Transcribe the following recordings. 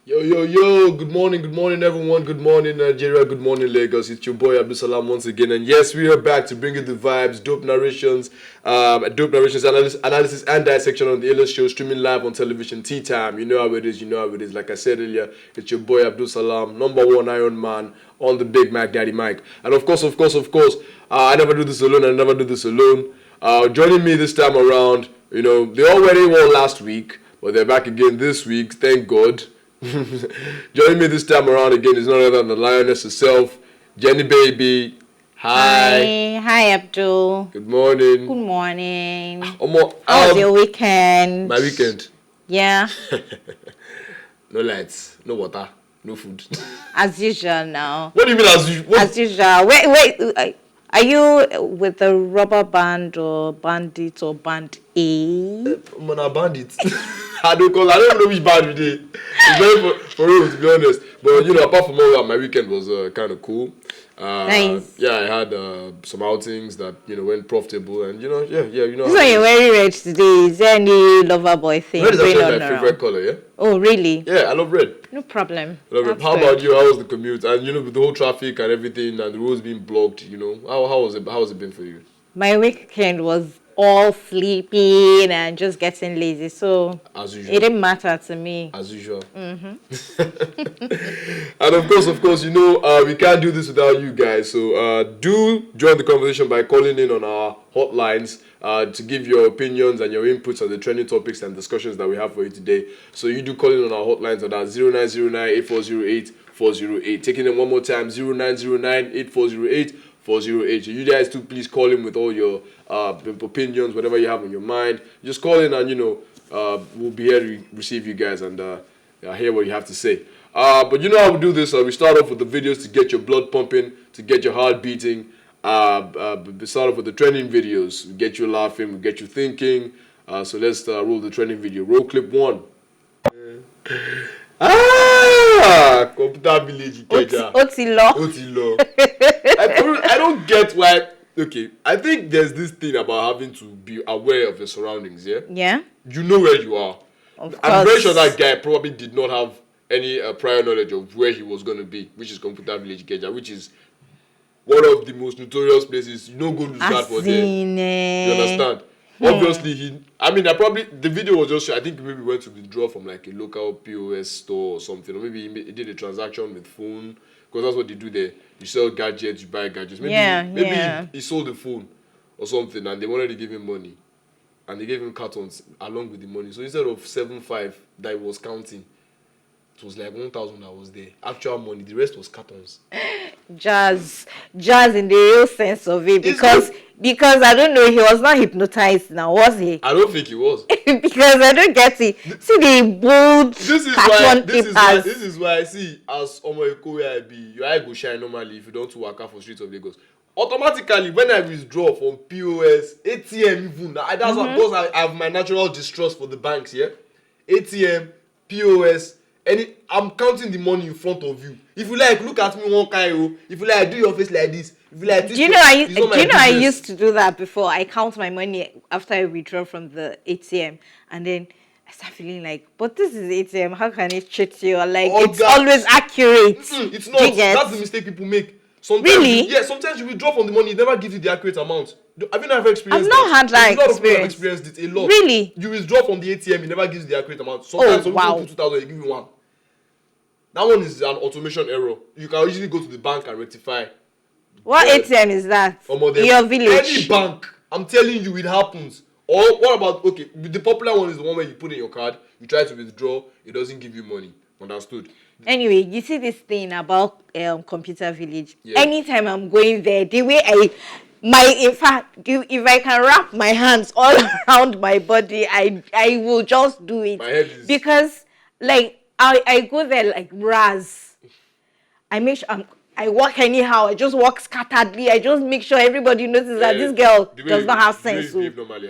Yo, good morning, everyone. Good morning, Nigeria. Good morning, Lagos. It's your boy Abdusalam once again. And yes, we are back to bring you the vibes, dope narrations, analysis, and dissection on the illest show, streaming live on television, Tea Time. You know how it is, Like I said earlier, it's your boy Abdusalam, number one Iron Man on the Big Mac Daddy Mike. And of course, I never do this alone. Joining me this time around, they already won last week, but they're back again this week, thank God. Joining me this time around again is none other than the lioness herself, Jenny Baby. Hi Abdul. Good morning. Good morning. How was your weekend? My weekend. Yeah. No lights, no water, no food. As usual now. What do you mean as usual? As usual. Wait. Are you with the rubber band or bandit or band A? I'm on a bandit. I don't even know which band we did. It's very for real, to be honest. But apart from all that, my weekend was kind of cool. Nice. Yeah, I had some outings that went profitable, and This one you're wearing red today. Is there any lover boy thing? Red is actually my favorite color. Yeah. Oh really? Yeah, I love red. No problem. I love red. How about you? How was the commute? And with the whole traffic and everything, and the roads being blocked. How was it? How has it been for you? My weekend was all sleeping and just getting lazy, so as usual, it didn't matter to me. As usual. Mm-hmm. And of course, we can't do this without you guys. So do join the conversation by calling in on our hotlines to give your opinions and your inputs on the trending topics and discussions that we have for you today. So you do call in on our hotlines at 0909-8408-408. Taking them one more time, 0909-8408-408. So you guys too, please call in with all your opinions, whatever you have on your mind. Just call in and, we'll be here to receive you guys and hear what you have to say. But you know how we do this. We start off with the videos to get your blood pumping, to get your heart beating. We start off with the trending videos. We get you laughing, we get you thinking. So let's roll the trending video. Roll clip 1. Computer village Ikeja. Otilo. I don't get why. Okay, I think there's this thing about having to be aware of your surroundings. Yeah. You know where you are. I'm very sure that guy probably did not have any prior knowledge of where he was going to be, which is Computer Village Ikeja, which is one of the most notorious places. You don't go lose guard for there. You understand? Obviously, the video was just, I think maybe went to withdraw from like a local POS store or something, or maybe he did a transaction with phone, because that's what they do there. You sell gadgets, you buy gadgets. Maybe he sold the phone or something, and they wanted to give him money, and they gave him cartons along with the money. So instead of 7,500 that he was counting, it was like 1,000 that was there. Actual money, the rest was cartons. Jazz in the real sense of it, because I don't know, he was not hypnotized now, was he? I don't think he was. Because I don't get it. See the bold carton papers. This is why I see as Omo Eko where I be, your eye go shine normally if you don't work out for streets of Lagos. Automatically, when I withdraw from POS, ATM even, that's what, because I have my natural distrust for the banks, yeah? ATM, POS, I'm counting the money in front of you. If you like, look at me one kind. If you like, do your face like this. If you like, do you know I used to do that before? I count my money after I withdraw from the ATM, and then I start feeling like, but this is ATM. How can it cheat you? Like, it's always accurate. It's not. That's the mistake people make. Sometimes really? Sometimes you withdraw from the money, it never gives you the accurate amount. Have you never experienced that? I've not had that experience. A lot of people have experienced it a lot. Really? You withdraw from the ATM, it never gives you the accurate amount. Sometimes some people put 2,000, they give you 1. That one is an automation error. You can usually go to the bank and rectify. What ATM is that? In your village? Any bank. I'm telling you, it happens. Or what about, okay, the popular one is the one where you put in your card, you try to withdraw, it doesn't give you money. Understood? Anyway, you see this thing about Computer Village. Yeah. Anytime I'm going there, the way in fact, if I can wrap my hands all around my body, I will just do it. My head is... Because, like, I go there like Raz. I make sure I walk anyhow. I just walk scatteredly. I just make sure everybody notices that this girl does not have sense. You behave normally,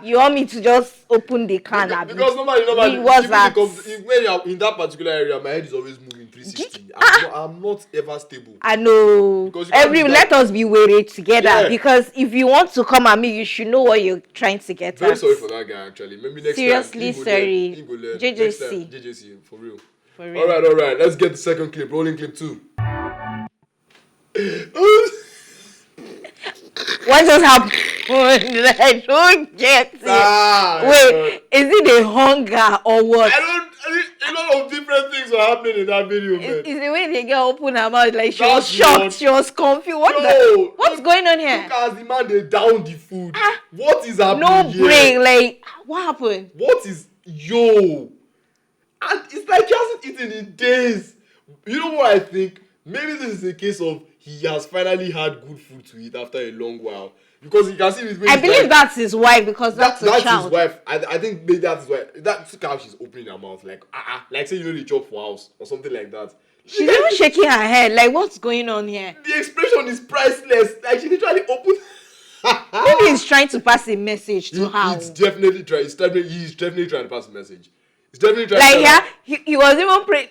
You want me to just open the can? Because normally, what's that? When you're in that particular area, my head is always moving 360. I'm not ever stable. I know. Let us be worried together, because if you want to come at me, you should know what you're trying to get Very at. sorry for that guy, actually. Maybe next Seriously, time. sorry. JJC. JJC, for real. All right. Let's get the second clip. Rolling clip 2. What just happened? I don't get it. Wait, is it a hunger or what? A lot of different things were happening in that video, man. It's the way the girl opened her mouth, like she was shocked, she was confused. What's going on here? Look as the man, they down the food. What is happening here? No break, like, what happened? What is, and it's like he hasn't eaten in days. You know what I think? Maybe this is a case of he has finally had good food to eat after a long while. Because you can see his way. I believe that's his wife, because that's a child. That's his wife. I think maybe that's his wife. That's how she's opening her mouth. Like, like say, they chop for house or something like that. She's even shaking her head. Like, what's going on here? The expression is priceless. Like, she literally opened. Maybe he's trying to pass a message to her. He's definitely trying to pass a message. He's definitely trying to tell her. He was even praying.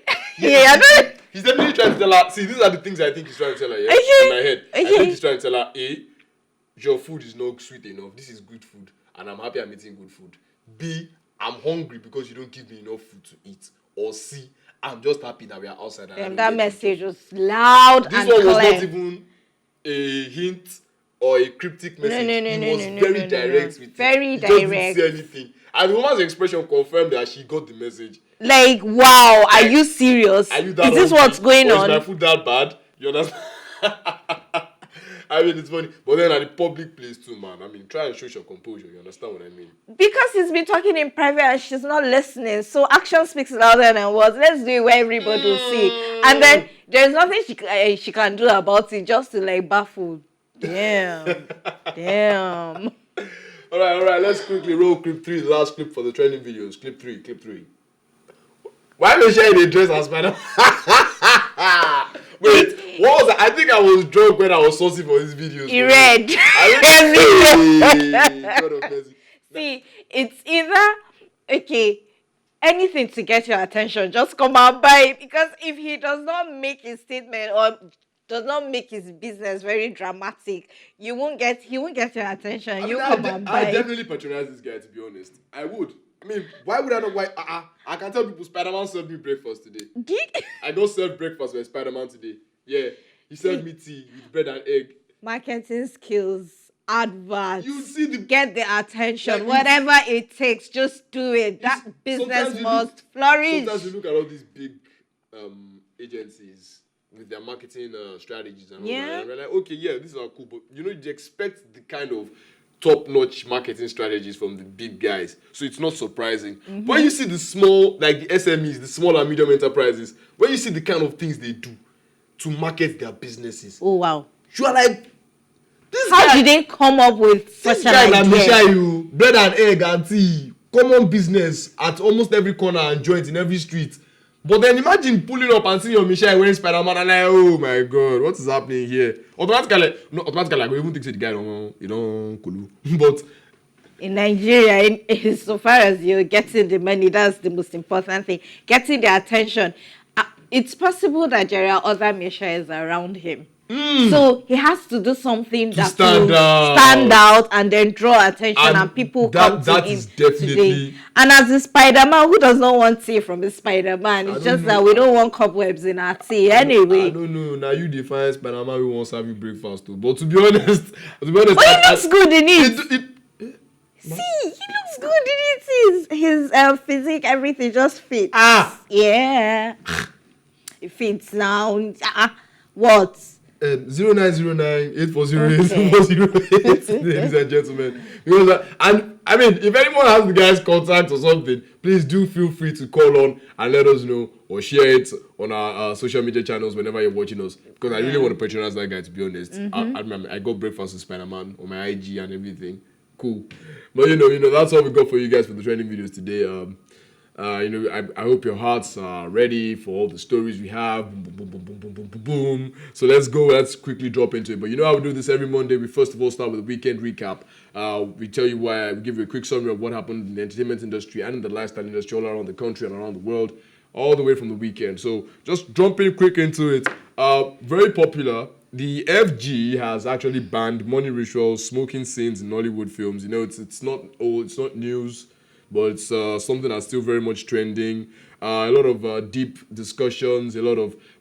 He's definitely trying to tell her. See, these are the things I think he's trying to tell her. Yeah? In my head. I think he's trying to tell her, A, your food is not sweet enough. This is good food, and I'm happy I'm eating good food. B, I'm hungry because you don't give me enough food to eat. Or C, I'm just happy that we are outside. And that message was loud and clear. This one was not even a hint or a cryptic message. He was very direct with it. Very direct. He didn't say anything. And the woman's expression confirmed that she got the message. Like, wow, are you serious? Is this what's going on? Is my food that bad? You understand? I mean, it's funny. But then at the public place too, man. I mean, try and show your composure. You understand what I mean? Because he's been talking in private and she's not listening. So action speaks louder than words. Let's do it where everybody will see. And then there's nothing she can do about it, just to like baffle. Damn. Damn. All right. Let's quickly roll clip 3. The last clip for the trending videos. Clip 3. Why am I sharing a dress as Spider-Man? Wait, what was that? I think I was drunk when I was sourcing for these videos. He read. See, it's either, anything to get your attention, just come and buy it. Because if he does not make his statement or does not make his business very dramatic, he won't get your attention. I definitely patronize this guy, to be honest. I would. I mean, why would I not? Why? I can tell people Spider-Man served me breakfast today. I don't serve breakfast with Spider-Man today. Yeah, he served me tea with bread and egg. Marketing skills, adverts. You see get the attention. Like, whatever it takes, just do it. That business must flourish. Sometimes you look at all these big agencies with their marketing strategies and all that. And we're like, okay, yeah, these are cool, but you expect the kind of top-notch marketing strategies from the big guys, so it's not surprising. Mm-hmm. When you see the small, like the SMEs, the small and medium enterprises, when you see the kind of things they do to market their businesses, oh wow, you are like, how did they come up with such an idea? Bread and egg and tea, common business at almost every corner and joint in every street. But then imagine pulling up and seeing your Michelle wearing Spider-Man and like, oh my God, what is happening here? Automatically, I go even think the guy don't But in Nigeria, so far as you're getting the money, that's the most important thing. Getting the attention. It's possible that there are other Michelles around him. So he has to do something that will stand out and then draw attention, and people come to him today. And as a Spider-Man, who does not want tea from a Spider-Man? It's just that we don't want cobwebs in our tea anyway. I don't know. Now you define Spider-Man, we won't serve you breakfast too. But to be honest, but he looks good in it. See, he looks good in it. His physique, everything just fits. Yeah, it fits now. What? 0909-8408-408, ladies and gentlemen. Because, and I mean, if anyone has the guy's contact or something, please do feel free to call on and let us know or share it on our social media channels whenever you're watching us. Because I really want to patronize that guy, to be honest. I got breakfast with Spider-Man on my IG and everything. Cool. But you know, that's all we got for you guys for the trending videos today. I hope your hearts are ready for all the stories we have. Boom, boom, boom, boom, boom, boom, boom, boom. So let's go. Let's quickly drop into it. But you know how we do this every Monday. We first of all start with a weekend recap. We tell you why. We give you a quick summary of what happened in the entertainment industry and in the lifestyle industry all around the country and around the world, all the way from the weekend. So just jumping quick into it. Very popular. The FG has actually banned money rituals, smoking scenes in Nollywood films. It's not old, it's not news, but it's something that's still very much trending. A lot of deep discussions,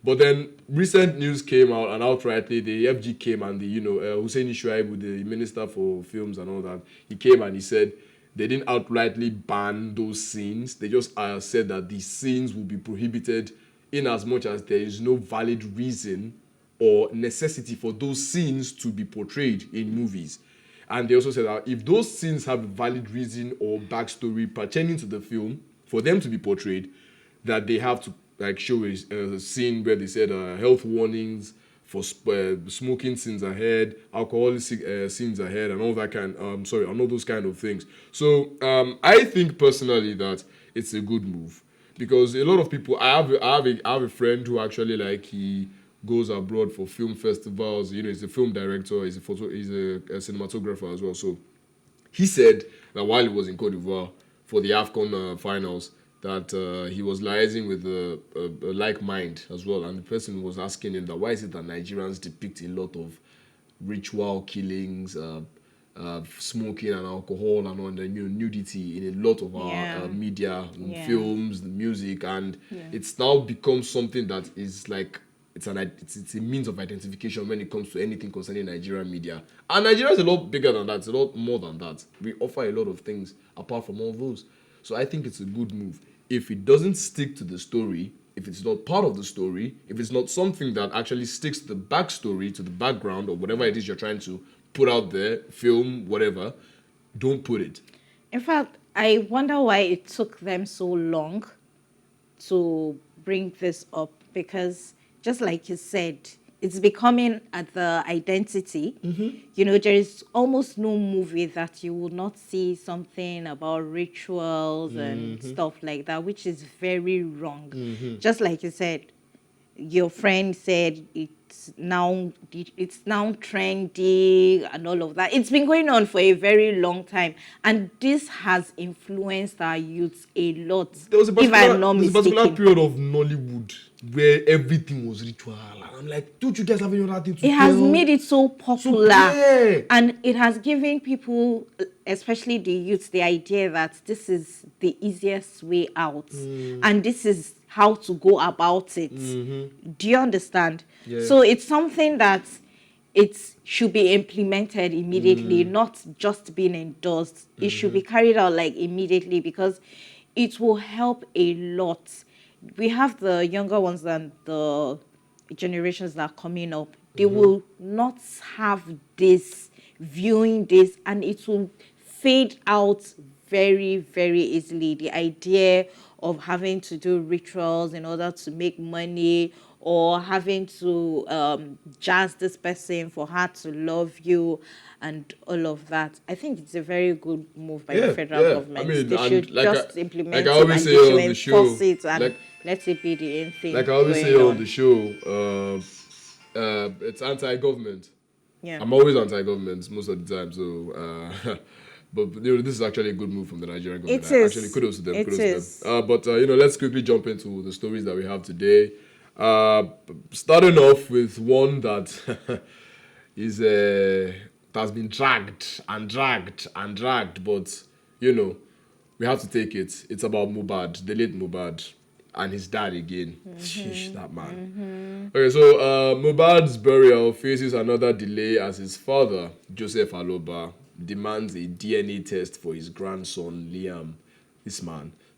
But then recent news came out, and outrightly the FG came and Hussein Shuaibu, the Minister for Films and all that, he came and he said they didn't outrightly ban those scenes. They just said that the scenes will be prohibited in as much as there is no valid reason or necessity for those scenes to be portrayed in movies. And they also said that if those scenes have a valid reason or backstory pertaining to the film for them to be portrayed, that they have to show a scene where they said health warnings for smoking scenes ahead, alcoholic scenes ahead, and all that and all those kind of things. So I think personally that it's a good move, because a lot of people. I have a friend who actually he goes abroad for film festivals. He's a film director. He's a cinematographer as well. So he said that while he was in Cote d'Ivoire for the AFCON finals, that he was liaising with a like mind as well, and the person was asking him that why is it that Nigerians depict a lot of ritual killings, smoking and alcohol and all the nudity in a lot of our media, films, the music, and it's now become something that is it's a means of identification when it comes to anything concerning Nigerian media. And Nigeria is a lot bigger than that. It's a lot more than that. We offer a lot of things apart from all those. So I think it's a good move. If it doesn't stick to the story, if it's not part of the story, if it's not something that actually sticks to the backstory, to the background, or whatever it is you're trying to put out there, film, whatever, don't put it. In fact, I wonder why it took them so long to bring this up, because just like you said, it's becoming the identity. There is almost no movie that you will not see something about rituals and stuff like that, which is very wrong. Just like you said, your friend said it's now trendy and all of that. It's been going on for a very long time, and this has influenced our youths a lot. There was a particular period of Nollywood where everything was ritual. And I'm like, don't you guys have any other thing to do? It has made it so popular, and it has given people, especially the youth, the idea that this is the easiest way out, and this is how to go about it. Do you understand? Yeah. So it's something that it should be implemented immediately, not just being endorsed. It should be carried out immediately, because it will help a lot. We have the younger ones than the generations that are coming up. They will not have this, viewing this, and it will fade out very, very easily. The idea of having to do rituals in order to make money, or having to jazz this person for her to love you and all of that. I think it's a very good move by the federal government. I mean, they should just implement it and they should enforce it and let it be the end thing. Like I always say on the show, it's anti-government. Yeah. I'm always anti-government most of the time, so... But this is actually a good move from the Nigerian government. It is. Actually, kudos to them. But let's quickly jump into the stories that we have today. Starting off with one that is has been dragged, but we have to take it. It's about Mohbad, the late Mohbad, and his dad again. Sheesh, that man. Okay, so Mohbad's burial faces another delay as his father, Joseph Aloba, demands a DNA test for his grandson, Liam.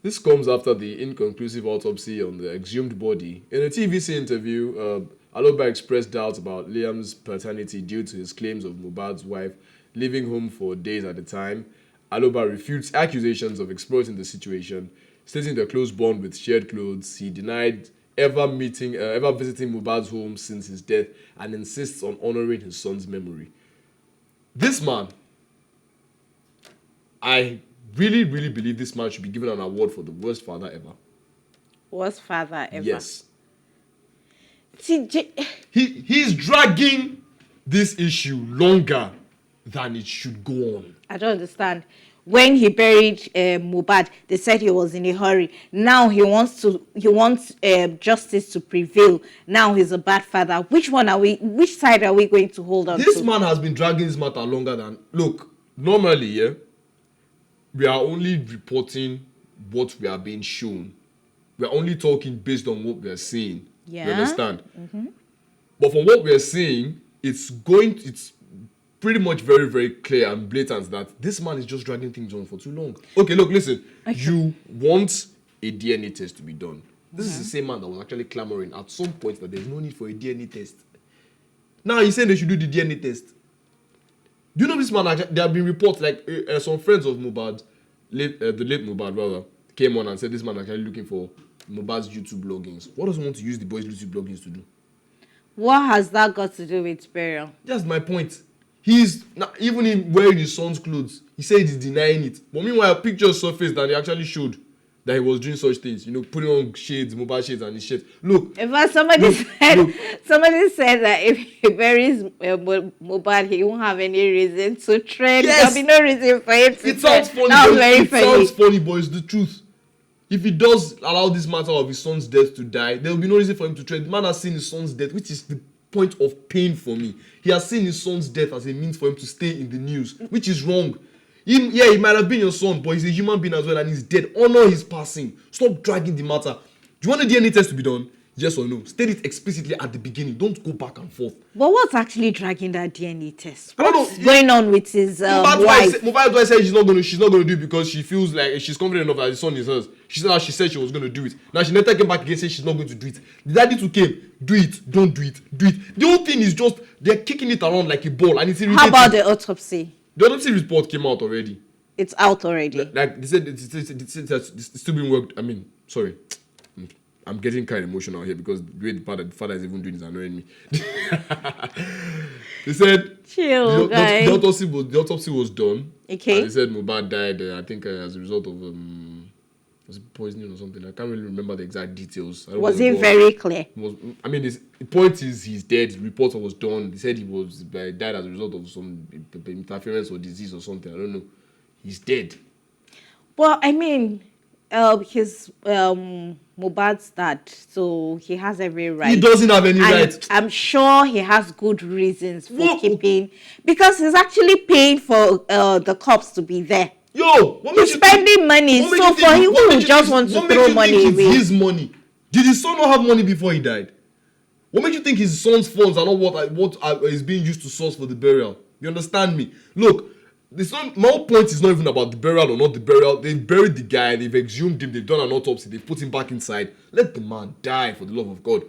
This comes after the inconclusive autopsy on the exhumed body. In a TVC interview, Aloba expressed doubts about Liam's paternity due to his claims of Mohbad's wife leaving home for days at a time. Aloba refutes accusations of exploiting the situation, stating their close bond with shared clothes. He denied ever visiting Mohbad's home since his death, and insists on honoring his son's memory. This man, I really, really believe this man should be given an award for the worst father ever. Worst father ever. Yes. See, He's dragging this issue longer than it should go on. I don't understand. When he buried Mohbad, they said he was in a hurry. Now he wants justice to prevail. Now he's a bad father. Which side are we going to hold on to? This man has been dragging this matter longer than, look, normally, yeah, we are only reporting what we are being shown. We are only talking based on what we are seeing. Yeah. You understand? Mm-hmm. But from what we are seeing, it's pretty much very, very clear and blatant that this man is just dragging things on for too long. Okay, look, listen. Okay. You want a DNA test to be done. This is the same man that was actually clamoring at some point that there's no need for a DNA test. Now he's saying they should do the DNA test. Do you know this man? There have been reports like some friends of Mohbad, the late Mohbad rather, came on and said this man actually looking for Mohbad's YouTube bloggings. What does he want to use the boy's YouTube bloggings to do? What has that got to do with burial? That's my point. He's not, even in wearing his son's clothes, he said he's denying it. But meanwhile, pictures surfaced that he actually showed that he was doing such things. You know, putting on shades, mobile shades, and his shit. Look. In fact, somebody said that if he buries Mohbad, he won't have any reason to trend. Yes. There'll be no reason for him to It sounds funny. It sounds funny, but it's the truth. If he does allow this matter of his son's death to die, there will be no reason for him to trend. The man has seen his son's death, which is the point of pain for me. He has seen his son's death as a means for him to stay in the news, which is wrong. He might have been your son, but he's a human being as well and he's dead. Honor his passing. Stop dragging the matter. Do you want the DNA test to be done? Yes or no? State it explicitly at the beginning. Don't go back and forth. But what's actually dragging that DNA test? I don't know. What's going on with his wife? Mohbad said she's not going to do it because she feels like she's confident enough that the son is hers. She said she was going to do it. Now she later came back again and said she's not going to do it. The daddy too came. Do it. Don't do it. Do it. The whole thing is just they're kicking it around like a ball and it's irritating. How about the autopsy? The autopsy report came out already. It's out already. Like they said, it's still being worked. I mean, sorry. I'm getting kind of emotional here because the way the father is even doing is annoying me. They said chill, the autopsy was done. Okay. And they said Mohbad died, I think, as a result of was it poisoning or something? I can't really remember the exact details. Was it very clear? The point is he's dead. The report was done. They said he died as a result of some interference or disease or something. I don't know. He's dead. Well, I mean, his Mohbad's dad, so he has every right. He doesn't have any right. I'm sure he has good reasons for keeping, because he's actually paying for the cops to be there. Yo, he's spending money, so for him who just wants to throw money away. His money. Did his son not have money before he died? What makes you think his son's funds are not what is being used to source for the burial? You understand me? Look. My whole point is not even about the burial or not the burial. They've buried the guy, they've exhumed him, they've done an autopsy, they've put him back inside. Let the man die, for the love of God.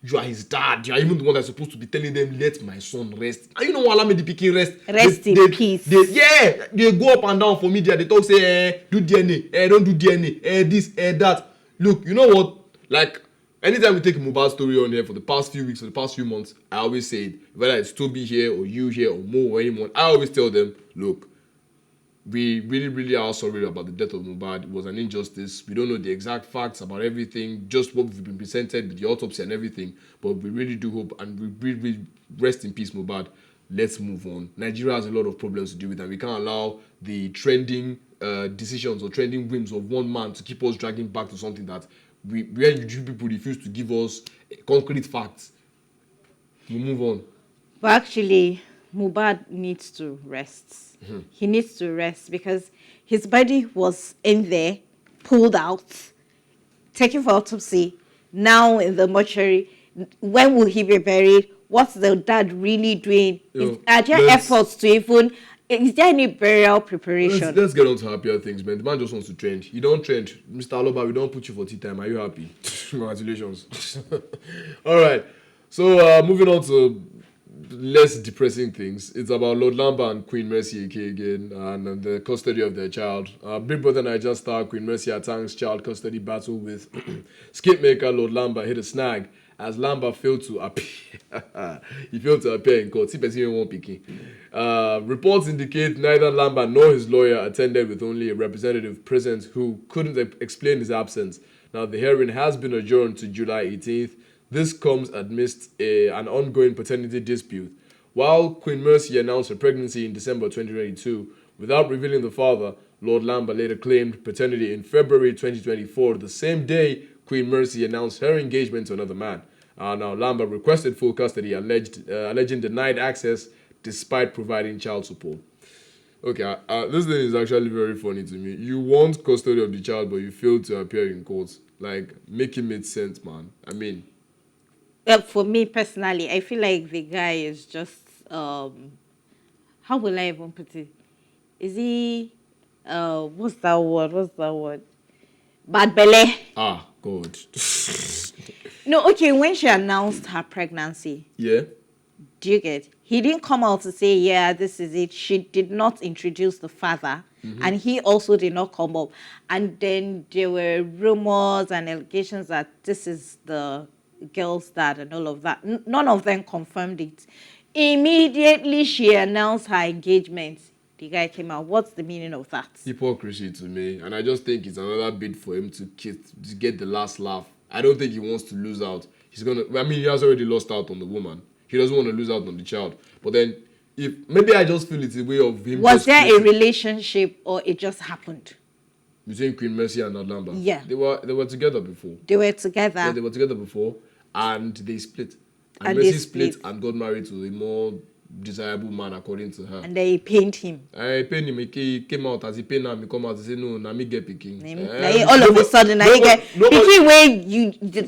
You are his dad. You are even the one that's supposed to be telling them, let my son rest. And you know what? Allow me the pikin rest. Rest in peace. They go up and down for media. They talk, say, do DNA, don't do DNA, this, that. Look, you know what? Like, anytime we take a Mohbad story on here for the past few weeks, for the past few months, I always say it. Whether it's Toby here or you here or Mo or anyone, I always tell them, look, we really, really are sorry about the death of Mohbad. It was an injustice. We don't know the exact facts about everything, just what we've been presented with the autopsy and everything. But we really do hope, and we really rest in peace, Mohbad. Let's move on. Nigeria has a lot of problems to deal with, and we can't allow the trending decisions or trending whims of one man to keep us dragging back to something that where you people refuse to give us concrete facts. We move on. But actually, Mohbad needs to rest. Mm-hmm. He needs to rest because his body was in there, pulled out, taken for autopsy, now in the mortuary. When will he be buried? What's the dad really doing? Are there efforts to even... Is there any burial preparation? Let's get on to happier things, man. The man just wants to trend. You don't trend. Mr. Aloba, we don't put you for tea time. Are you happy? Congratulations. All right. So, moving on to less depressing things. It's about Lord Lamba and Queen Mercy AK again and the custody of their child. Big Brother Niger star Queen Mercy attacks child custody battle with skip maker Lord Lamba hit a snag as Lamba failed to appear. He failed to appear in court. See, person won't picking. Reports indicate neither Lamba nor his lawyer attended, with only a representative present who couldn't explain his absence. Now, the hearing has been adjourned to July 18th. This comes amidst an ongoing paternity dispute. While Queen Mercy announced her pregnancy in December 2022, without revealing the father, Lord Lamba later claimed paternity in February 2024, the same day Queen Mercy announced her engagement to another man. Now, Lamba requested full custody, alleging denied access despite providing child support. Okay, this thing is actually very funny to me. You want custody of the child, but you fail to appear in court. Like, make it make sense, man. I mean... For me personally, I feel like the guy is just... how will I even put it? Is he... what's that word? Bad belly. Ah, God. No, okay, when she announced her pregnancy. Yeah. Do you get? He didn't come out to say, yeah, this is it. She did not introduce the father. Mm-hmm. And he also did not come up. And then there were rumors and allegations that this is the girl's dad and all of that. None of them confirmed it. Immediately she announced her engagement. The guy came out. What's the meaning of that? Hypocrisy to me. And I just think it's another bid for him to get the last laugh. I don't think he wants to lose out. He has already lost out on the woman. He doesn't want to lose out on the child. But then, maybe I just feel it's a way of him... Was there a relationship or it just happened? Between Queen Mercy and Lamba? Yeah. They were together before. They were together? Yeah, they were together before. And they split. And Mercy split and got married to a more desirable man, according to her. And they paid him. I paid him. He came out as he paid now. He come out and say, no, me get picking. All of a sudden, he get picking where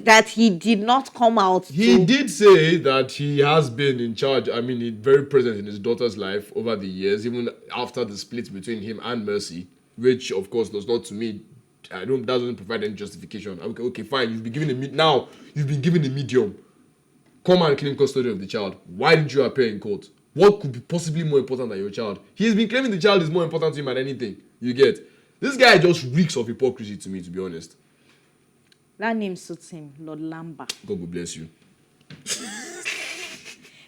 that he did not come out. He did say that he has been in charge. I mean, very present in his daughter's life over the years, even after the split between him and Mercy, which, of course, does not, to me, that doesn't provide any justification. Okay, fine. You've been given a medium. Come and claim custody of the child. Why did you appear in court? What could be possibly more important than your child? He's been claiming the child is more important to him than anything. You get? This guy just reeks of hypocrisy to me, to be honest. That name suits him, Lord Lamba. God will bless you.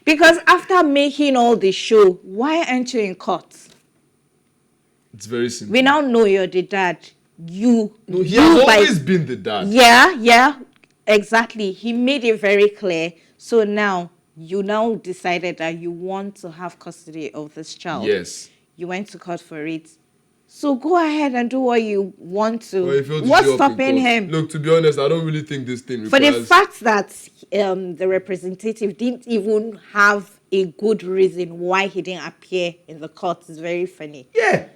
Because after making all the show, why aren't you in court? It's very simple. We now know you're the dad. He has always been the dad. Yeah, exactly. He made it very clear. So now, you now decided that you want to have custody of this child. Yes. You went to court for it. So go ahead and do what you want to. Well, what's stopping him? Look, to be honest, I don't really think this thing requires... For the fact that the representative didn't even have a good reason why he didn't appear in the court is very funny. Yeah.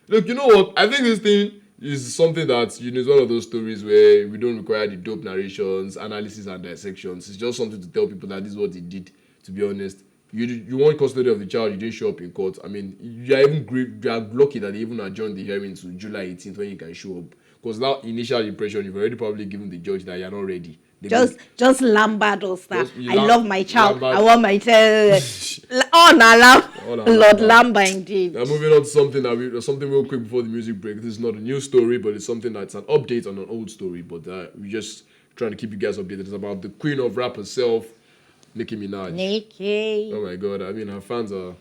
Look, you know what? I think this thing is something that, is one of those stories where we don't require the dope narrations, analysis, and dissections. It's just something to tell people that this is what they did, to be honest. You want custody of the child, you didn't show up in court. I mean, you are lucky that they even adjourned the hearing to July 18th when you can show up. Because that initial impression, you've already probably given the judge that you're not ready. Just Lamba does that. I love my child. Lamba. I want my child. Lord Lamba indeed. Now moving on to something real quick before the music break. This is not a new story, but it's something that's an update on an old story. But we're just trying to keep you guys updated. It's about the queen of rap herself, Nicki Minaj. Nicki. Oh my God! I mean, her fans are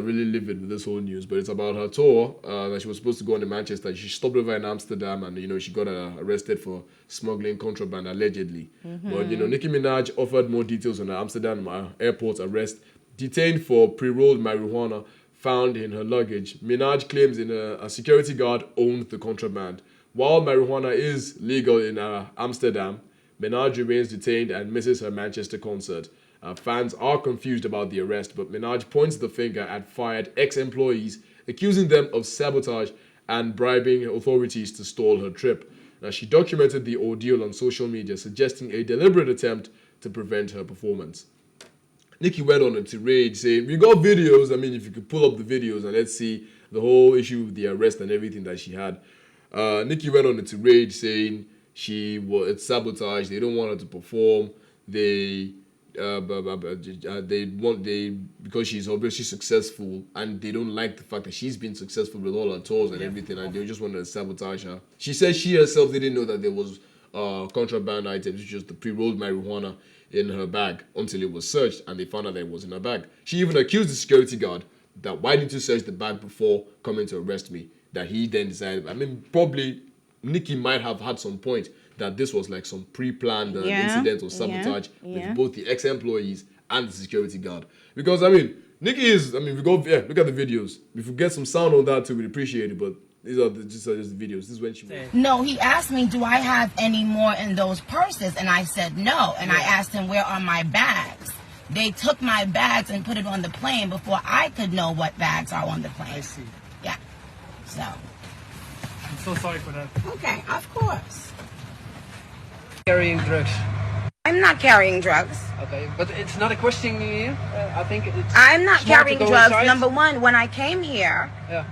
really livid with this whole news. But it's about her tour that she was supposed to go on in Manchester. She stopped over in Amsterdam, and she got arrested for smuggling contraband allegedly. Mm-hmm. But Nicki Minaj offered more details on the Amsterdam airport arrest. Detained for pre-rolled marijuana found in her luggage, Minaj claims a security guard owned the contraband. While marijuana is legal in Amsterdam, Minaj remains detained and misses her Manchester concert. Fans are confused about the arrest, but Minaj points the finger at fired ex-employees, accusing them of sabotage and bribing authorities to stall her trip. Now, she documented the ordeal on social media, suggesting a deliberate attempt to prevent her performance. Nicki went on a tirade saying, we got videos. I mean, if you could pull up the videos and let's see the whole issue with the arrest and everything that she had. Nicki went on a tirade saying it's sabotage. They don't want her to perform. Because she's obviously successful and they don't like the fact that she's been successful with all her tours and everything, and they just want to sabotage her. She said she herself didn't know that there was contraband items, which was the pre-rolled marijuana, in her bag until it was searched and they found out that it was in her bag. She even accused the security guard that why didn't you search the bag before coming to arrest me? That he then decided, I mean, probably Nicki might have had some point that this was like some pre-planned incident or sabotage with both the ex-employees and the security guard. Because, I mean, Nicki is, I mean, look at the videos. If we get some sound on that too, we'd appreciate it, but these are just the videos. This is when she... No, he asked me, do I have any more in those purses? And I said no. And I asked him, where are my bags? They took my bags and put it on the plane before I could know what bags are on the plane. I see. Yeah. So. I'm so sorry for that. Okay, of course. Carrying drugs. I'm not carrying drugs. Okay, but it's not a question here. I think it's... I'm not smart carrying to go drugs. inside. Number one, when I came here, Yeah.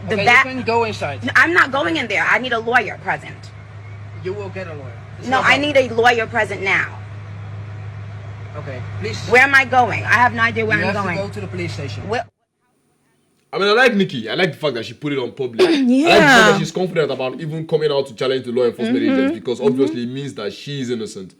the Okay, bag... you can go inside. I'm not going in there. I need a lawyer present. You will get a lawyer. It's No, no I problem. need a lawyer present now. Okay, please. Where am I going? I have no idea where you I'm have going. to go to the police station. Where- I mean, I like Nicki. I like the fact that she put it on public. I like the fact that she's confident about even coming out to challenge the law enforcement agents, because obviously it means that she is innocent.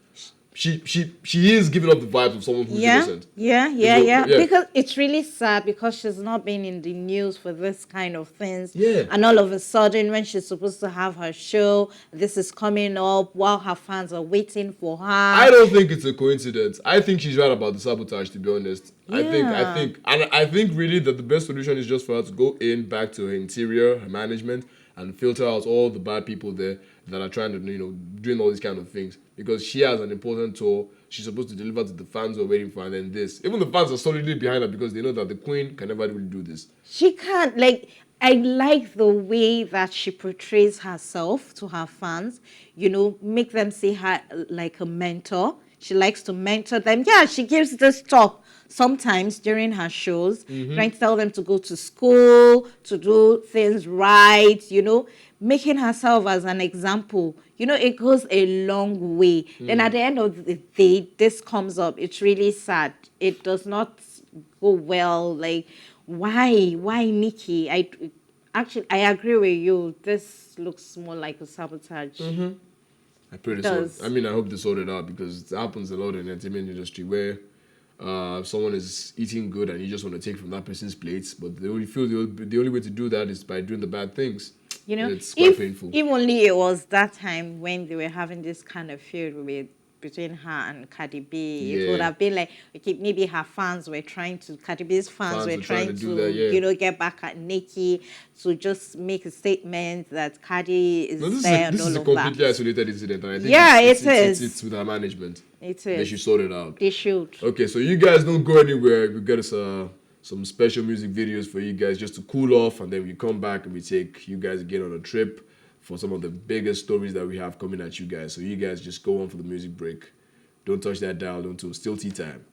She is giving up the vibes of someone who's innocent. Yeah. Because it's really sad because she's not been in the news for this kind of things. Yeah. And all of a sudden, when she's supposed to have her show, this is coming up while her fans are waiting for her. I don't think it's a coincidence. I think she's right about the sabotage, to be honest. I think really that the best solution is just for her to go back to her interior, her management, and filter out all the bad people there that are trying to, doing all these kind of things. Because she has an important tour she's supposed to deliver to the fans who are waiting for her, and then this. Even the fans are solidly behind her because they know that the queen can never really do this. She can't, I like the way that she portrays herself to her fans, make them see her like a mentor. She likes to mentor them. Yeah, she gives this talk sometimes during her shows, trying to tell them to go to school, to do things right, making herself as an example. It goes a long way. Then at the end of the day, this comes up. It's really sad. It does not go well. Like, why Nicki? I agree with you. This looks more like a sabotage. I hope they sort it out, because it happens a lot in the entertainment industry where someone is eating good and you just want to take from that person's plates, but they only feel the only way to do that is by doing the bad things. It's quite painful. If only it was that time when they were having this kind of feud between her and Cardi B, it would have been like, okay, maybe her fans were trying to, Cardi B's fans were trying to get back at Nicki to just make a statement that Cardi is there and all of that. This is a completely isolated incident, and I think it's with her management. It is. They should sort it out. They should. Okay, so you guys don't go anywhere. We got us some special music videos for you guys just to cool off, and then we come back and we take you guys again on a trip for some of the biggest stories that we have coming at you guys. So you guys just go on for the music break. Don't touch that dial. Don't. Still tea time.